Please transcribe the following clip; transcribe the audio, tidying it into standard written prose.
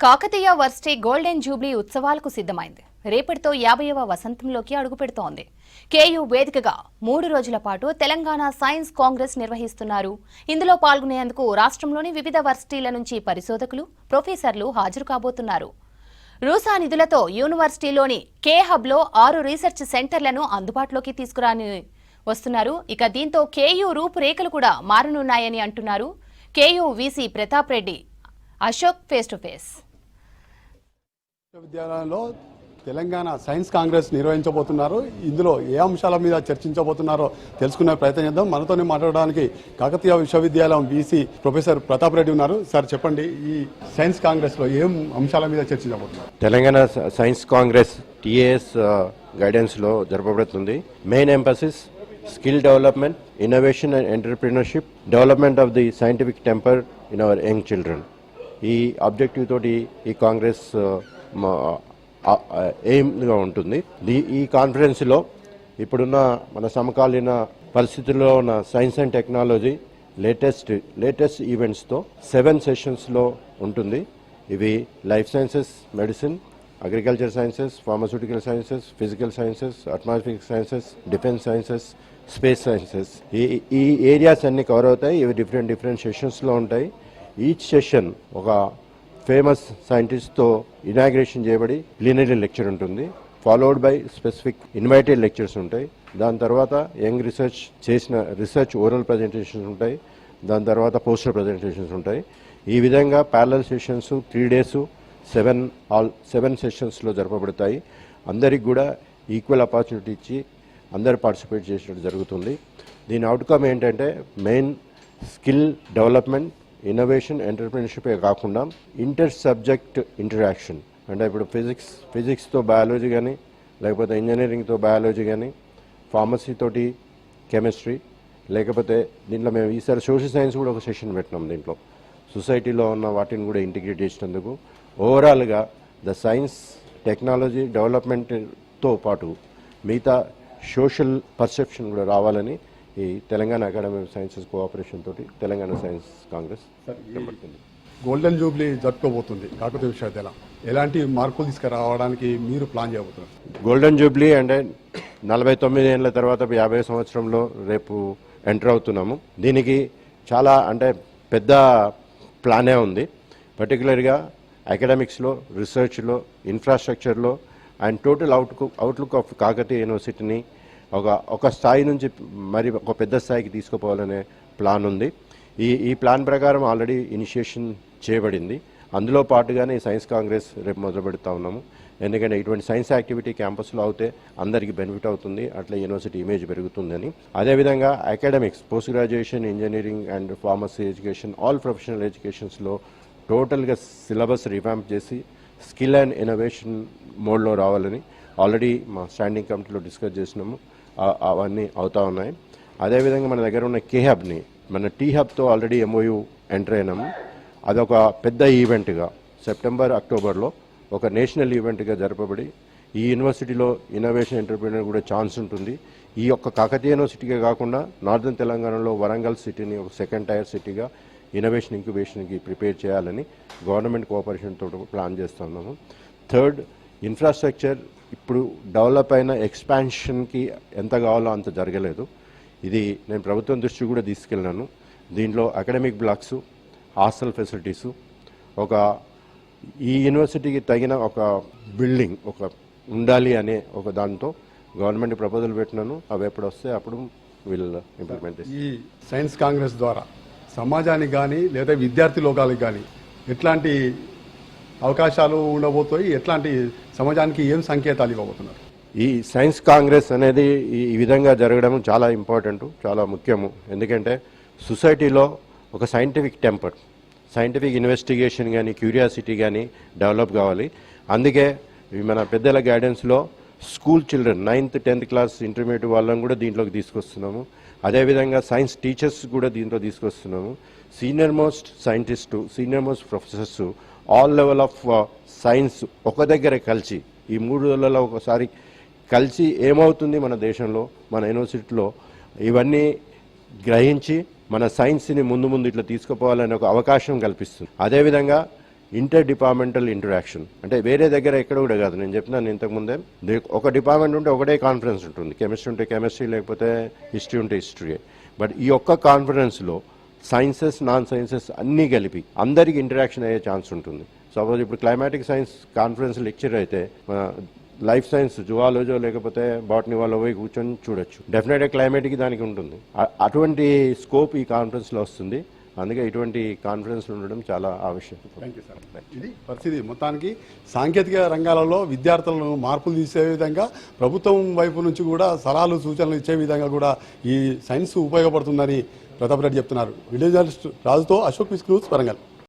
Kakatiya varsity golden Jubilee ఉత్సవాలకు సిద్ధమైంది. రేపటితో 50వ వసంతంలోకి అడుగుపెడుతోంది. కేయూ వేదికగా 3 రోజుల పాటు తెలంగాణ సైన్స్ కాంగ్రెస్ నిర్వహిస్తున్నారు. ఇందులో పాల్గొనేందుకు రాష్ట్రంలోని వివిధ వర్సిటీల నుంచి పరిశోధకులు, ప్రొఫెసర్లు హాజరు కాబోతున్నారు. రూసా నిధులతో యూనివర్సిటీలోని కే హబ్లో 6 రీసెర్చ్ సెంటర్లను అందుబాటులోకి తీసుకురాని వస్తున్నారు. ఇక దీంతో కేయూ రూపురేఖలు కూడా మారనున్నాయని అంటున్నారు KU VC Pratap Reddy Ashok face to face. విశ్వవిద్యాలయంలో తెలంగాణ సైన్స్ కాంగ్రెస్ నిర్వహించబోతున్నారు. ఇందులో ఏ అంశాల మీద చర్చించబోతున్నారో తెలుసుకునే ప్రయత్నం చేద్దాం. మనతోనే మాట్లాడడానికి కాకతీయ విశ్వవిద్యాలయం వీసీ ప్రొఫెసర్ ప్రతాప్ రెడ్డి ఉన్నారు. సార్ చెప్పండి, ఈ సైన్స్ కాంగ్రెస్ లో ఏం అంశాల మీద చర్చించబోతున్నారు? Telangana science congress TAS guidance లో జరపబడుతుంది. Main emphasis skill development, innovation and entrepreneurship, development of the scientific temper in our young children. ఈ ఆబ్జెక్టివ్ తోటి ఈ కాంగ్రెస్ ఎయిమ్గా ఉంటుంది. ఈ కాన్ఫరెన్స్లో ఇప్పుడున్న మన సమకాలీన పరిస్థితుల్లో ఉన్న సైన్స్ అండ్ టెక్నాలజీ లేటెస్ట్ ఈవెంట్స్తో 7 సెషన్స్లో ఉంటుంది. ఇవి life sciences, medicine, agriculture sciences, pharmaceutical sciences, physical sciences, atmospheric sciences, defence sciences, space sciences. ఈ ఏరియాస్ అన్ని కవర్ అవుతాయి. ఇవి డిఫరెంట్ సెషన్స్లో ఉంటాయి. ఈచ్ సెషన్ ఒక ఫేమస్ సైంటిస్ట్తో ఇనాగ్రేషన్ చేయబడి ప్లీనరీ లెక్చర్ ఉంటుంది. Followed by specific invited lectures ఉంటాయి. దాని తర్వాత యంగ్ రీసెర్చ్ చేసిన రీసెర్చ్ ఓరల్ ప్రజెంటేషన్స్ ఉంటాయి. దాని తర్వాత పోస్టర్ ప్రజెంటేషన్స్ ఉంటాయి. ఈ విధంగా ప్యారలల్ సెషన్స్ 3 days 7 సెషన్స్లో జరపబడతాయి. అందరికి కూడా ఈక్వల్ ఆపర్చునిటీ ఇచ్చి అందరు పార్టిసిపేట్ చేసినట్టు జరుగుతుంది. దీని అవుట్కమ్ ఏంటంటే మెయిన్ స్కిల్ డెవలప్మెంట్, ఇన్నోవేషన్, ఎంటర్ప్రినర్షిపే కాకుండా ఇంటర్ సబ్జెక్ట్ ఇంటరాక్షన్. అంటే ఇప్పుడు ఫిజిక్స్తో బయాలజీ కానీ, లేకపోతే ఇంజనీరింగ్తో బయాలజీ కానీ, ఫార్మసీతోటి కెమిస్ట్రీ, లేకపోతే దీంట్లో మేము ఈసారి సోషల్ సైన్స్ కూడా ఒక సెషన్ పెట్టినాం. దీంట్లో సొసైటీలో ఉన్న వాటిని కూడా ఇంటిగ్రేట్ చేసినందుకు ఓవరాల్గా ద సైన్స్ టెక్నాలజీ డెవలప్మెంట్తో పాటు మిగతా సోషల్ పర్సెప్షన్ కూడా రావాలని ఈ Telangana academy of sciences cooperation తోటి తెలంగాణ సైన్స్ కాంగ్రెస్ చేపడుతుంది. గోల్డెన్ జూబ్లీ జరుపుకోబోతుంది కాకతీయ విశ్వవిద్యాలయం. ఎలాంటి మార్పులు తీసుకురావడానికి మీరు ప్లాన్ చేయబోతున్నారు? గోల్డెన్ జూబ్లీ అంటే 49 ఏళ్ల తర్వాత 50వ సంవత్సరంలో రేపు ఎంటర్ అవుతున్నాము. దీనికి చాలా అంటే పెద్ద ప్లానే ఉంది. పర్టికులర్గా అకాడమిక్స్లో, రీసెర్చ్లో, ఇన్ఫ్రాస్ట్రక్చర్లో and total outlook of Kakatiya యూనివర్సిటీని ఒక స్థాయి నుంచి మరి ఒక పెద్ద స్థాయికి తీసుకుపోవాలనే ప్లాన్ ఉంది. ఈ ప్లాన్ ప్రకారం ఆల్రెడీ ఇనిషియేషన్ చేయబడింది. అందులో పాటుగానే సైన్స్ కాంగ్రెస్ రేపు మొదలు పెడతా ఉన్నాము. ఎందుకంటే ఇటువంటి సైన్స్ యాక్టివిటీ క్యాంపస్లో అవుతే అందరికీ బెనిఫిట్ అవుతుంది, అట్లా యూనివర్సిటీ ఇమేజ్ పెరుగుతుందని. అదేవిధంగా academics, post graduation, engineering and pharmacy education, all professional ఎడ్యుకేషన్స్లో టోటల్గా సిలబస్ రివ్యాంప్ చేసి స్కిల్ అండ్ ఇన్నోవేషన్ మోడ్లో రావాలని ఆల్రెడీ మా స్టాండింగ్ కమిటీలో డిస్కస్ చేసినాము. అవన్నీ అవుతా ఉన్నాయి. అదేవిధంగా మన దగ్గర ఉన్న కే హబ్ని మన టీ హబ్తో ఆల్రెడీ MOU ఎంటర్ అయినాము. అదొక పెద్ద ఈవెంట్గా సెప్టెంబర్, అక్టోబర్లో ఒక నేషనల్ ఈవెంట్గా జరపబడి ఈ యూనివర్సిటీలో ఇన్నోవేషన్ ఎంటర్ప్రీనర్ కూడా ఛాన్స్ ఉంటుంది. ఈ యొక్క కాకతీయ యూనివర్సిటీగా కాకుండా నార్దర్న్ తెలంగాణలో వరంగల్ సిటీని ఒక సెకండ్ టైర్ సిటీగా ఇన్నోవేషన్ ఇంక్యుబేషన్కి ప్రిపేర్ చేయాలని గవర్నమెంట్ కోఆపరేషన్తో ప్లాన్ చేస్తున్నాము. థర్డ్, ఇన్ఫ్రాస్ట్రక్చర్ ఇప్పుడు డెవలప్ అయిన ఎక్స్పాన్షన్కి ఎంత కావాలో అంత జరగలేదు. ఇది నేను ప్రభుత్వం దృష్టి కూడా తీసుకెళ్ళినాను. దీంట్లో అకాడమిక్ బ్లాక్స్, హాస్టల్ ఫెసిలిటీసు, ఈ యూనివర్సిటీకి తగిన ఒక బిల్డింగ్ ఉండాలి అనే ఒక దాంతో గవర్నమెంట్ ప్రపోజల్ పెట్టినాను. అవి ఎప్పుడు వస్తే అప్పుడు వీళ్ళు ఇంప్లిమెంట్ చేస్తారు. ఈ సైన్స్ కాంగ్రెస్ ద్వారా సమాజానికి కానీ లేదా విద్యార్థి లోకాలకు కానీ ఎట్లాంటి అవకాశాలు ఉండబోతాయి? ఎట్లాంటి సమాజానికి ఏం సంకేతాలు ఇవ్వబోతున్నారు? ఈ సైన్స్ కాంగ్రెస్ అనేది ఈ విధంగా జరగడం చాలా ఇంపార్టెంట్, చాలా ముఖ్యము. ఎందుకంటే సొసైటీలో ఒక సైంటిఫిక్ టెంపర్, సైంటిఫిక్ ఇన్వెస్టిగేషన్ కానీ, క్యూరియాసిటీ కానీ డెవలప్ కావాలి. అందుకే మన పెద్దల గైడెన్స్లో school children 9th 10th class intermediate వాళ్ళని కూడా దీంట్లోకి తీసుకొస్తున్నాము. అదేవిధంగా సైన్స్ టీచర్స్ కూడా దీంట్లో తీసుకొస్తున్నాము. Senior most scientist, senior most professors, all level of science ఒక దగ్గర కలిసి ఈ 3 రోజులలో ఒకసారి కలిసి ఏమవుతుంది మన దేశంలో, మన యూనివర్సిటీలో, ఇవన్నీ గ్రహించి మన సైన్స్ని ముందు ఇట్లా తీసుకుపోవాలనే ఒక అవకాశం కల్పిస్తుంది. అదేవిధంగా ఇంటర్ డిపార్ట్మెంటల్ ఇంటరాక్షన్. అంటే వేరే దగ్గర ఎక్కడ కూడా కాదు, నేను చెప్పినాను ఇంతకుముందే, ఒక డిపార్ట్మెంట్ ఉంటే ఒకటే కాన్ఫరెన్స్ ఉంటుంది, కెమిస్ట్రీ ఉంటే కెమిస్ట్రీ, లేకపోతే హిస్టరీ ఉంటే హిస్టరీ. బట్ ఈ ఒక్క కాన్ఫరెన్స్లో సైన్సెస్, నాన్ సైన్సెస్ అన్నీ కలిపి అందరికి ఇంటరాక్షన్ అయ్యే ఛాన్స్ ఉంటుంది. సపోజ్ ఇప్పుడు క్లైమాటిక్ సైన్స్ కాన్ఫరెన్స్ లెక్చర్ అయితే లైఫ్ సైన్స్ జువాలజీ లేకపోతే బాటనీ వాళ్ళు పోయి కూర్చొని చూడొచ్చు. డెఫినెట్గా క్లైమేట్కి దానికి ఉంటుంది. అటువంటి స్కోప్ ఈ కాన్ఫరెన్స్లో వస్తుంది. అందుకే ఇటువంటి కాన్ఫరెన్స్లు ఉండడం చాలా ఆవశ్యకం. Thank you sir. ఇది పరిస్థితి. మొత్తానికి సాంకేతిక రంగాలలో విద్యార్థులను మార్పులు తీసే విధంగా ప్రభుత్వం వైపు నుంచి కూడా సలహాలు సూచనలు ఇచ్చే విధంగా కూడా ఈ సైన్స్ ఉపయోగపడుతుందని ప్రతాప్ రెడ్డి చెప్తున్నారు. వీడియో జర్నలిస్ట్ రాజుతో అశోక్ న్యూస్, వరంగల్.